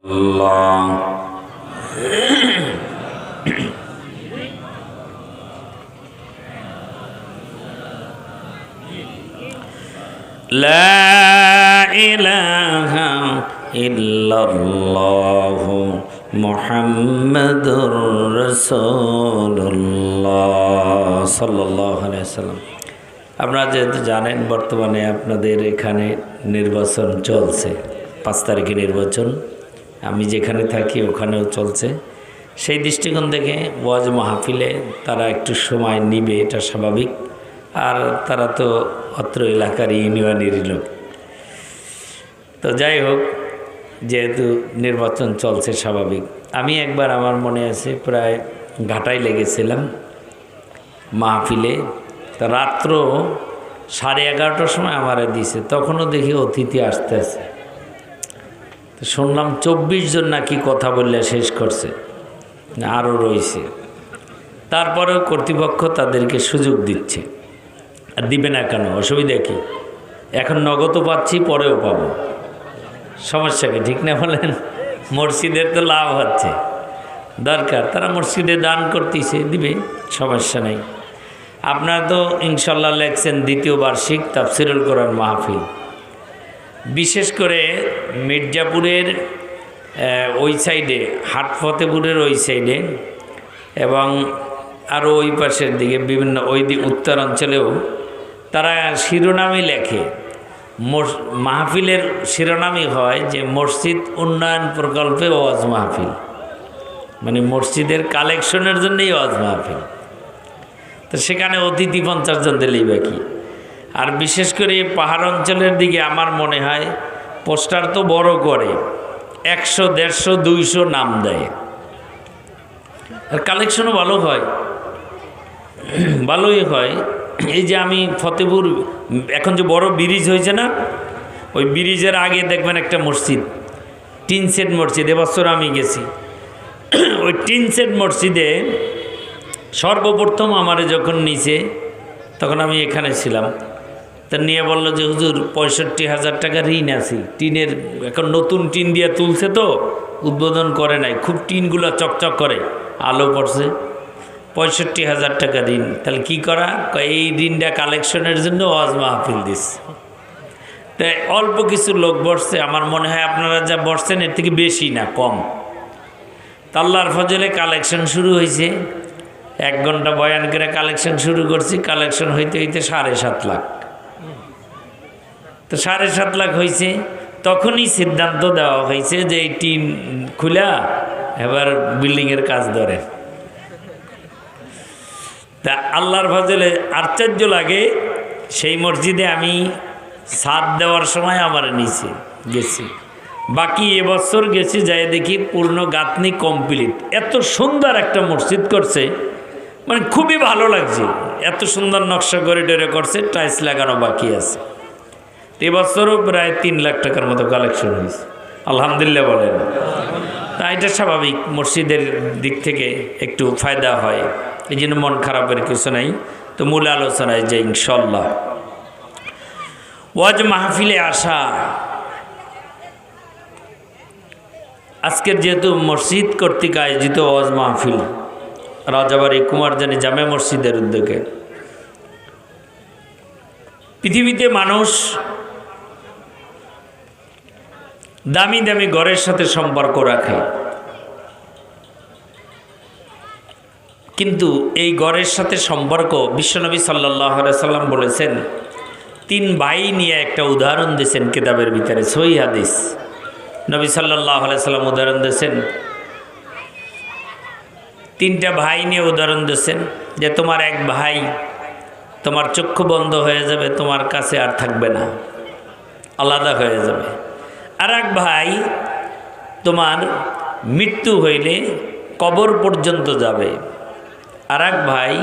Allah. La ilaha illallah Muhammadur Rasulullah sallallahu alaihi wasallam। আপনারা যেহেতু জানেন বর্তমানে আপনাদের এখানে নির্বাচন চলছে, 5 তারিখে নির্বাচন। আমি যেখানে থাকি ওখানেও চলছে। সেই দৃষ্টিকোণ থেকে ওয়াজ মাহফিলে তারা একটু সময় নিবে, এটা স্বাভাবিক। আর তারা তো অত্র এলাকার ইউনিয়নেরই লোক। তো যাই হোক, যেহেতু নির্বাচন চলছে স্বাভাবিক। আমি একবার আমার মনে আছে প্রায় ঘাটায় লেগেছিলাম মাহফিলে। তা রাত্র 11:30টার সময় আমারে দিছে, তখনও দেখি অতিথি আসতে আছে। তো শুনলাম 24 জন নাকি কথা বললে শেষ করছে, আরও রয়েছে। তারপরেও কর্তৃপক্ষ তাদেরকে সুযোগ দিচ্ছে। আর দিবে না কেন, অসুবিধা কি? এখন নগদও পাচ্ছি, পরেও পাবো, সমস্যা কি? ঠিক না বলেন? মসজিদের তো লাভ হচ্ছে, দরকার তারা মসজিদে দান করতেছে, দিবে, সমস্যা নেই। আপনারা তো ইনশাল্লাহ লেখছেন 2য় বার্ষিক তাফসিরুল কোরআন মাহফিল। বিশেষ করে মির্জাপুরের ওই সাইডে, হাটফতেপুরের ওই সাইডে এবং আরও ওই পাশের দিকে বিভিন্ন ওই উত্তর অঞ্চলেও তারা শিরোনামই লেখে। মাহফিলের শিরোনামই হয় যে মসজিদ উন্নয়ন প্রকল্পে ওয়াজ মাহফিল, মানে মসজিদের কালেকশনের জন্যই ওয়াজ মাহফিল। তো সেখানে অতিথি 50 জন দিলেই বাকি। আর বিশেষ করে পাহাড় অঞ্চলের দিকে আমার মনে হয় পোস্টার তো বড় করে 100, 150, 200 নাম দেয়। আর কালেকশনও ভালো হয়, ভালোই হয়। এই যে আমি ফতেপুর, এখন যে বড় ব্রিজ হয়েছে না, ওই ব্রিজের আগে দেখবেন একটা মসজিদ, টিন সেট মসজিদ। এবছর আমি গেছি ওই টিন সেট মসজিদে। সর্বপ্রথম আমারে যখন নিচে, তখন আমি এখানে ছিলাম। তা নিয়ে বললো যে হুজুর 65,000 টাকা ঋণ আছি টিনের। এখন নতুন টিন দিয়ে তুলছে তো, উদ্বোধন করে নাই, খুব টিনগুলো চকচক করে, আলো পড়ছে। 65,000 টাকা ঋণ। তাহলে কি করা? এই ঋণটা কালেকশনের জন্য ওয়াজ মাহফিল দিস। তাই অল্প কিছু লোক বসছে, আমার মনে হয় আপনারা যা বসছেন এর থেকে বেশি না, কম। আল্লাহর ফজলে কালেকশন শুরু হয়েছে। 1 ঘন্টা বয়ান করে কালেকশন শুরু করছি। কালেকশন হইতে হইতে 7.5 লাখ। তো 7.5 লাখ হয়েছে। তখনই সিদ্ধান্ত দেওয়া হয়েছে যে এই টিন খুলা এবার বিল্ডিংয়ের কাজ ধরে। তা আল্লাহর ফজলে আশ্চর্য লাগে, সেই মসজিদে আমি ছাদ দেওয়ার সময় আমার নিচে গেছি। বাকি এবছর গেছি, যাই দেখি পূর্ণ গাঁথনি কমপ্লিট। এত সুন্দর একটা মসজিদ করছে, মানে খুবই ভালো লাগছে। এত সুন্দর নকশা করিডোরে করছে, টাইলস লাগানো বাকি আছে। এবছরও প্রায় 3 লাখ টাকার মতো কালেকশন হয়েছে, আলহামদুলিল্লাহ বলেন। তা এটা স্বাভাবিক, মসজিদের দিক থেকে একটু ফায়দা হয়, এই জন্য মন খারাপের কিছু নাই। তো মূল আলোচনায় যে ইনশাল্লাহ ওয়াজ মাহফিলে আসা। আজকের যেহেতু মসজিদ কর্তৃক আয়োজিত ওয়াজ মাহফিল, রাজাবাড়ী কুমারজানি জামে মসজিদের উদ্যোগে, পৃথিবীতে মানুষ দামি দামি ঘরের সাথে সম্পর্ক রাখে, কিন্তু এই ঘরের সাথে সম্পর্ক বিশ্বনবী সাল্লাল্লাহু আলাইহি সাল্লাম বলেছেন, 3 ভাই নিয়ে একটা উদাহরণ দিয়েছেন কিতাবের ভিতরে, সহিহ হাদিস। নবী সাল্লাল্লাহু আলাইহি সাল্লাম উদাহরণ দিয়েছেন, 3টা ভাই নিয়ে উদাহরণ দিয়েছেন যে তোমার এক ভাই, তোমার চক্ষু বন্ধ হয়ে যাবে, তোমার কাছে আর থাকবে না, আলাদা হয়ে যাবে। আর এক ভাই তোমার মৃত্যু হইলে কবর পর্যন্ত যাবে। আর এক ভাই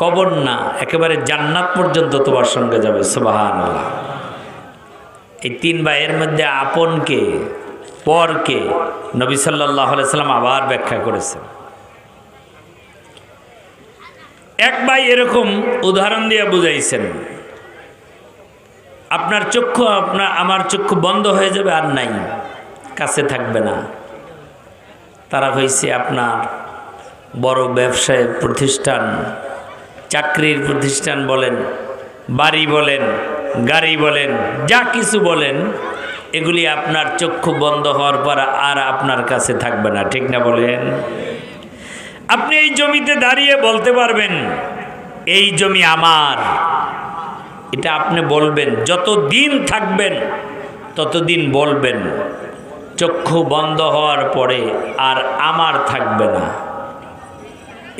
কবর না, একেবারে জান্নাত পর্যন্ত তোমার সঙ্গে যাবে। সুবহানাল্লাহ। এই 3 ভাইয়ের মধ্যে আপনকে, পরকে নবী সাল্লাল্লাহু আলাইহি সাল্লাম আবার ব্যাখ্যা করেছেন। এক ভাই এরকম উদাহরণ দিয়ে বুঝাইছেন, আপনার চক্ষু আমার চক্ষু বন্ধ হয়ে যাবে আর নাই, কাছে থাকবে না। তারা হয়েছে আপনার বড় ব্যবসায় প্রতিষ্ঠান, চাকরির প্রতিষ্ঠান বলেন, বাড়ি বলেন, গাড়ি বলেন, যা কিছু বলেন, এগুলি আপনার চক্ষু বন্ধ হওয়ার পর আর আপনার কাছে থাকবে না। ঠিক না বলেন? আপনি এই জমিতে দাঁড়িয়ে বলতে পারবেন এই জমি আমার, এটা আপনি বলবেন, যত দিন থাকবেন ততদিন বলবেন। চক্ষু বন্ধ হওয়ার পরে আর আমার থাকবে না।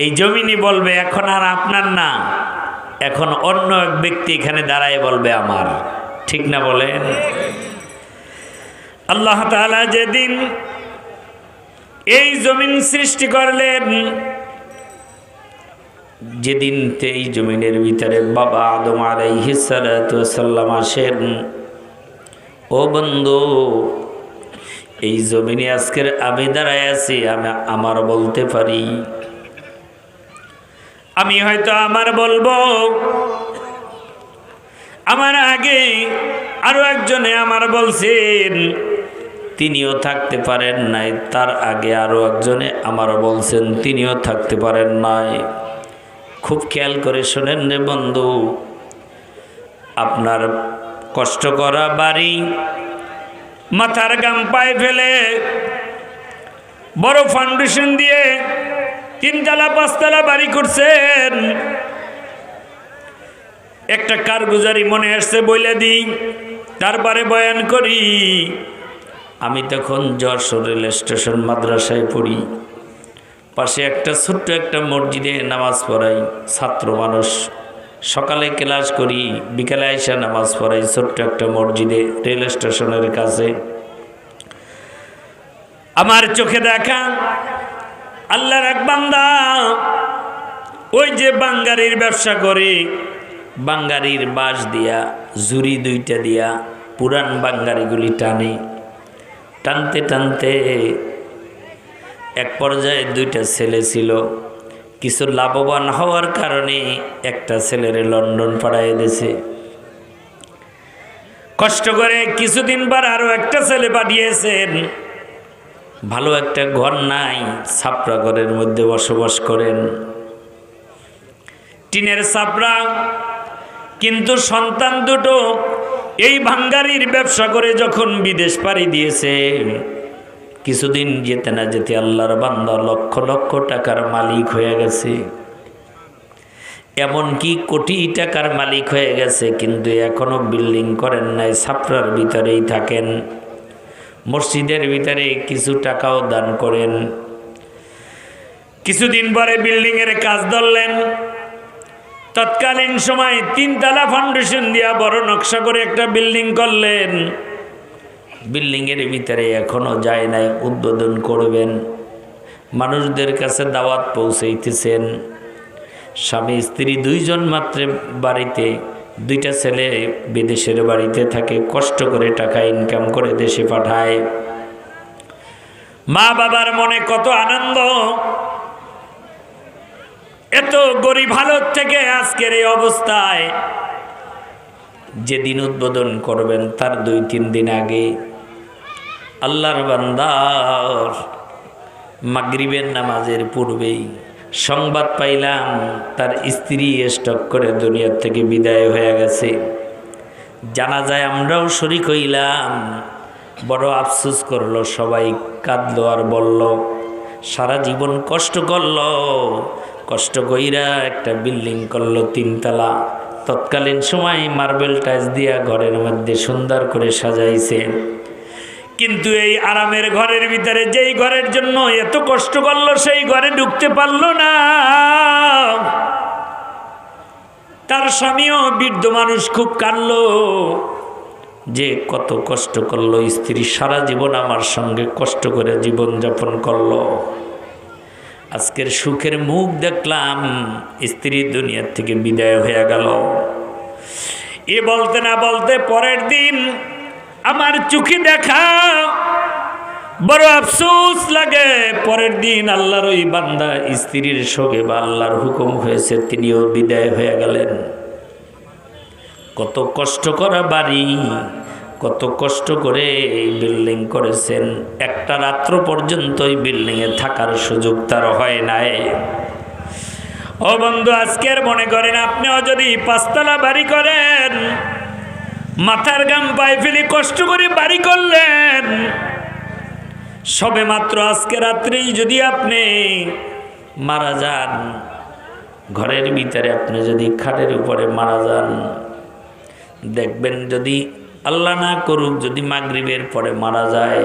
এই জমিনই বলবে এখন আর আপনার না, এখন অন্য এক ব্যক্তি এখানে দাঁড়ায় বলবে আমার। ঠিক না বলেন? আল্লাহ তাআলা যেদিন এই জমিন সৃষ্টি করলেন, যেদিন এই জমিনের ভিতরে বাবা আদম আলাইহিস সালাতু ওয়াস সালাম আসেন, ও বন্ধু, এই জমিনে আজকের আমি দাঁড়ায় আছি, আমি আমার বলতে পারি। আমি হয়তো আমার বলবো, আমার আগে আরো একজনে আমার বলছেন, তিনিও থাকতে পারেন নাই। তার আগে আরো একজনে আমার বলছেন, তিনিও থাকতে পারেন নাই। খুব খেয়াল করে শোনেন রে বন্ধু, আপনার কষ্ট করা বাড়ি, মাথার গাম পায়ে ফেলে বড় ফাউন্ডেশন দিয়ে 3 তলা 5 তলা বাড়ি করছেন। একটা কারগুজারি মনে আসছে বইলে দিই, তারপরে বয়ান করি। আমি তখন যশোর রেল স্টেশন মাদ্রাসায় পড়ি, পাশে একটা ছোট্ট একটা মসজিদে নামাজ পড়াই, ছাত্র মানুষ, সকালে ক্লাস করি, বিকালে আইসা নামাজ পড়াই ছোট্ট একটা মসজিদে রেল স্টেশনের কাছে। আমার চোখে দেখা আল্লাহর এক বান্দা, ওই যে বাঙ্গারির ব্যবসা করে, বাঙ্গারির বাঁশ দিয়া, জুরি 2টা দিয়া পুরান বাঙ্গারিগুলি টানে, টানতে টানতে এক পর্যায়ে 2টা ছেলে ছিল। কিছু লাভবান হওয়ার কারণে একটা ছেলেরে লন্ডন পাঠায় দিয়েছে। কষ্ট করে কিছুদিন পর আরো একটা ছেলে পাঠিয়েছেন। ভালো একটা ঘর নাই, ছাপড়া ঘরের মধ্যে বসবাস করেন, টিনের ছাপড়া। কিন্তু সন্তান দুটো এই ভাঙ্গারির ব্যবসা করে যখন বিদেশ পাড়ি দিয়েছে, কিছুদিন যেতে না যেতে আল্লাহর বান্দা লক্ষ লক্ষ টাকার মালিক হয়ে গেছে, এমনকি কোটি টাকার মালিক হয়ে গেছে। কিন্তু এখনো বিল্ডিং করেন নাই, ছাপড়ার ভিতরেই থাকেন, মসজিদের ভিতরে কিছু টাকাও দান করেন। কিছুদিন পরে বিল্ডিং এর কাজ ধরলেন। তৎকালীন সময় 3 তলা ফাউন্ডেশন দিয়া বড় নকশা করে একটা বিল্ডিং করলেন। বিল্ডিং এর ভিতরে এখনো যায় নাই, উদ্বোধন করবেন, মানুষদের কাছে দাওয়াত পৌঁছাইতেছেন। স্বামী স্ত্রী 2 জন মাত্র বাড়িতে, 2টা ছেলে বিদেশের বাড়িতে থাকে, কষ্ট করে টাকা ইনকাম করে দেশে পাঠায়। মা বাবার মনে কত আনন্দ, এত গরিব হালত থেকে আজকের এই অবস্থায়। যেদিন উদ্বোধন করবেন তার 2-3 দিন আগে আল্লাহর বান্দার মাগরিবের নামাজের পূর্বেই সংবাদ পাইলাম তার স্ত্রী স্ট্রোক করে দুনিয়ার থেকে বিদায় হয়ে গেছে। জানাজায় আমরাও শরীক হইলাম। বড় আফসোস করলো, সবাই কাঁদলো আর বলল সারা জীবন কষ্ট করলো, কষ্ট কইরা একটা বিল্ডিং করলো 3 তলা। তৎকালীন সময় মার্বেল টাইলস দিয়া ঘরের মধ্যে সুন্দর করে সাজাইছে। কিন্তু এই আরামের ঘরের ভিতরে, যেই ঘরের জন্য এত কষ্ট করলো, সেই ঘরে ঢুকতে পারলো না। তার স্বামীও বৃদ্ধ মানুষ, খুব কাঁদলো যে কত কষ্ট করলো স্ত্রী, সারা জীবন আমার সঙ্গে কষ্ট করে জীবন যাপন করলো, আজকের সুখের মুখ দেখলাম, স্ত্রী দুনিয়ার থেকে বিদায় হয়ে গেল। এ বলতে না বলতে পরের দিন আমার চোখে দেখা, বড় আফসোস লাগে। পরের দিন আল্লাহর ওই বান্দা স্ত্রীর শোকে বা আল্লাহর হুকুম হয়েছে, তিনিও বিদায় হয়ে গেলেন। কত কষ্ট করা বাড়ি, কত কষ্ট করে এই বিল্ডিং করেছেন, একটা রাত্র পর্যন্ত এই বিল্ডিংয়ে থাকার সুযোগ তার হয় নাই। ও বন্ধু, আজকের মনে করেন আপনিও যদি 5 তলা বাড়ি করেন, মাথার ঘাম পায়ে ফেলে কষ্ট করে বাড়ি করলেন, সবে মাত্র আজকে রাত্রেই যদি আপনি মারা যান, ঘরের ভিতরে আপনি যদি খাটের উপরে মারা যান, দেখবেন যদি আল্লাহ না করুক যদি মাগরিবের পরে মারা যায়,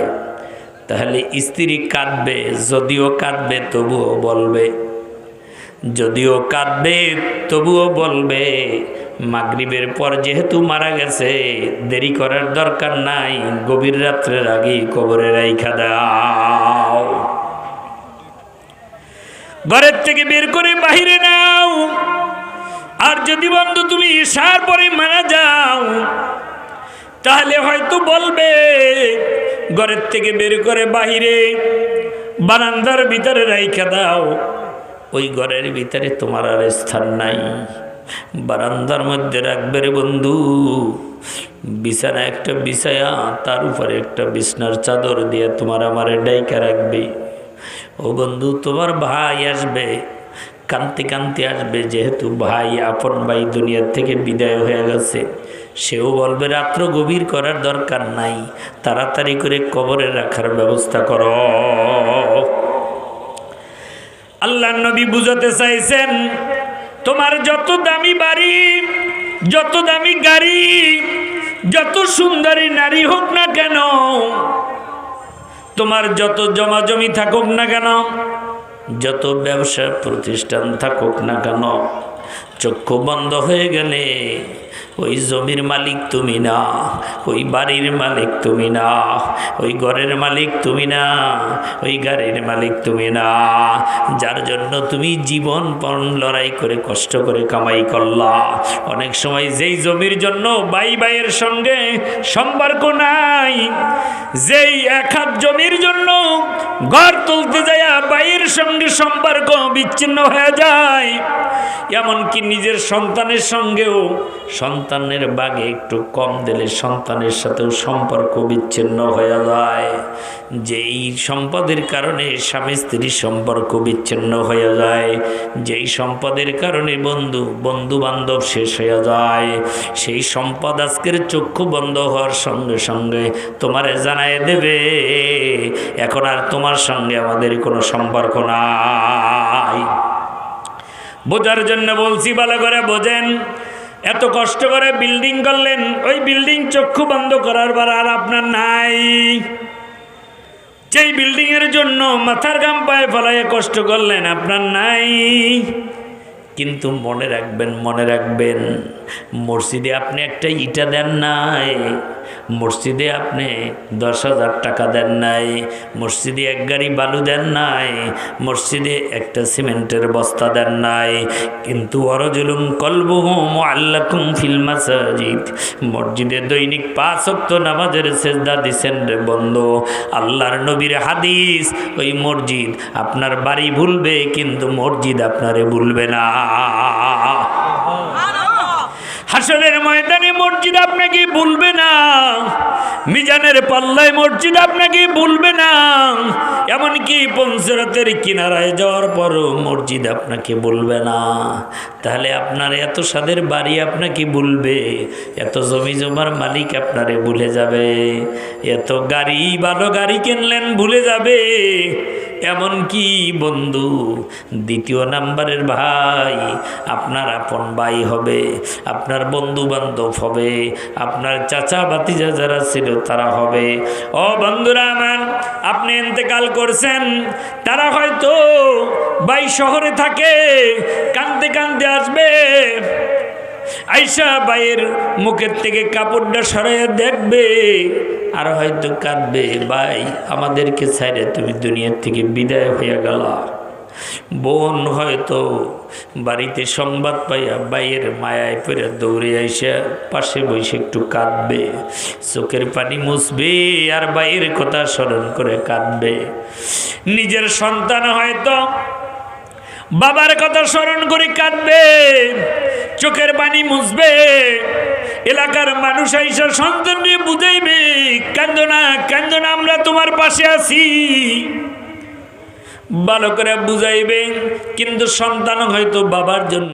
তাহলে স্ত্রী কাঁদবে, যদিও কাঁদবে তবুও বলবে, যদিও কাঁদবে তবুও বলবে মাগরিবের পর যেহেতু মারা গেছে, দেরি করার দরকার নাই, গভীর রাত্রের আগেই কবরে রাইখা দাও, ঘরের থেকে বের করে বাহিরে নাও। আর যদি বন্ধু তুমি ঈশার পরে মারা যাও, তাহলে হয়তো বলবে ঘরের থেকে বের করে বাহিরে বারান্দার ভিতরে রাইখা দাও, ওই ঘরের ভিতরে তোমার আর স্থান নাই, বারান্দার মধ্যে রাখবে রে বন্ধু, বিছানা একটা বিছায়া তার উপরে একটা বিছনার চাদর দিয়ে তোমার আমারে ডাইকা রাখবে। ও বন্ধু, তোমার ভাই আসবে, কান্তি কান্তি আসবে, যেহেতু ভাই আপন ভাই দুনিয়ার থেকে বিদায় হয়ে গেছে, সেও বলবে রাত্র গভীর করার দরকার নাই, তাড়াতাড়ি করে কবরে রাখার ব্যবস্থা করো। আল্লাহর নবী বুঝাতে চাইছেন, তোমার যত দামি বাড়ি, যত দামি গাড়ি, যত সুন্দরী নারী হোক না কেন, তোমার যত জমাজমি থাকুক না কেন, যত ব্যবসা প্রতিষ্ঠান থাকুক না কেন, চক্ষু বন্ধ হয়ে গেলে ওই জমির মালিক তুমি না, ওই বাড়ির মালিক তুমি না, ওই ঘরের মালিক তুমি না, ওই গাড়ির মালিক তুমি না, যার জন্য তুমি জীবনপণ লড়াই করে কষ্ট করে কামাই করলা। অনেক সময় যেই জমির জন্য ভাই ভাইয়ের সঙ্গে সম্পর্ক নাই, যেই 1 হাত জমির জন্য ঘর তুলতে যায় ভাইয়ের সঙ্গে সম্পর্ক বিচ্ছিন্ন হয়ে যায়, এমনকি নিজের সন্তানের সঙ্গেও সন্তানের বাগে একটু কম দিলে সন্তানের সাথেও সম্পর্ক বিচ্ছিন্ন হয়ে যায়, যেই সম্পদের কারণে স্বামী স্ত্রীর সম্পর্ক বিচ্ছিন্ন হয়ে যায়, যেই সম্পদের কারণে বন্ধু বান্ধব শেষ হয়ে যায়, সেই সম্পদ আজকের চক্ষু বন্ধ হওয়ার সঙ্গে সঙ্গে তোমারে জানায় দেবে এখন আর তোমার সঙ্গে আমাদের কোনো সম্পর্ক নাই। বোঝার জন্য বলছি, ভালো করে বোঝেন। এত কষ্ট করে বিল্ডিং করলেন, ওই বিল্ডিং চক্ষু বন্ধ করার পর আর আপনার নাই। যেই বিল্ডিং এর জন্য মাথার ঘাম পায়ে ফেলায় কষ্ট করলেন, আপনার নাই। কিন্তু মনে রাখবেন, মসজিদে আপনি একটা ইটা দেন নাই, মসজিদে আপনি 10,000 টাকা দেন নাই, মসজিদে 1 গাড়ি বালু দেন নাই, মসজিদে একটা সিমেন্টের বস্তা দেন নাই, কিন্তু ওয়ারজুলুম কলবুহু মুআল্লাকুম ফিল মাসাজিদ, মসজিদে দৈনিক 5 ওয়াক্ত নামাজের সিজদা দিছেন রে বন্ধু। আল্লাহর নবীর হাদিস, ওই মসজিদ আপনার বাড়ি ভুলবে কিন্তু মসজিদ আপনারে ভুলবে না। হাসরের ময়দানে মসজিদ আপনাকে ভুলবে না, মিজানের পাল্লায় মসজিদ আপনাকে ভুলবে না, এমনকি পঞ্চরাতের কিনারায় যাওয়ার পরও মসজিদ আপনাকে ভুলবে না। তাহলে আপনার এত স্বাদের বাড়ি আপনাকে ভুলবে, এত জমি জমার মালিক আপনারে ভুলে যাবে, এত গাড়ি ভালো গাড়ি কিনলেন ভুলে যাবে, এমনকি বন্ধু 2 নাম্বারের ভাই আপনার আপন ভাই হবে, আপনার বন্ধু বান্ধব হবে, আপনার চাচা ভাতিজা যারা ছিল তারা হবে। ও বন্ধুরা আমার, আপনি ইন্তেকাল করছেন, তারা হয়তো ভাই শহরে থাকে, কাঁদতে কাঁদতে আসবে, আইসা ভাইয়ের মুখের থেকে কাপড়টা সরাইয়া দেখবে, আর হয়তো কাঁদবে, ভাই আমাদেরকে ছাইরে তুমি দুনিয়ার থেকে বিদায় হয়ে গেলা। বোন হয়তো বাড়িতে সংবাদ পাইয়া ভাইয়ের মায়ায় পড়ে দৌড়ে আইসা পাশে বসে একটু কাঁদবে, চোখের পানি মুছবে আর ভাইয়ের কথা স্মরণ করে কাঁদবে। নিজের সন্তান হয়তো বাবার কথা স্মরণ করে কাঁদবে, চোখের পানি মুছবে, এলাকার মানুষ আইসা সন্তান নিয়ে বুঝাইবে, কান্দো না কান্দো না, আমরা তোমার পাশে আছি, ভালো করে বুঝাইবে। কিন্তু সন্তান হয়তো বাবার জন্য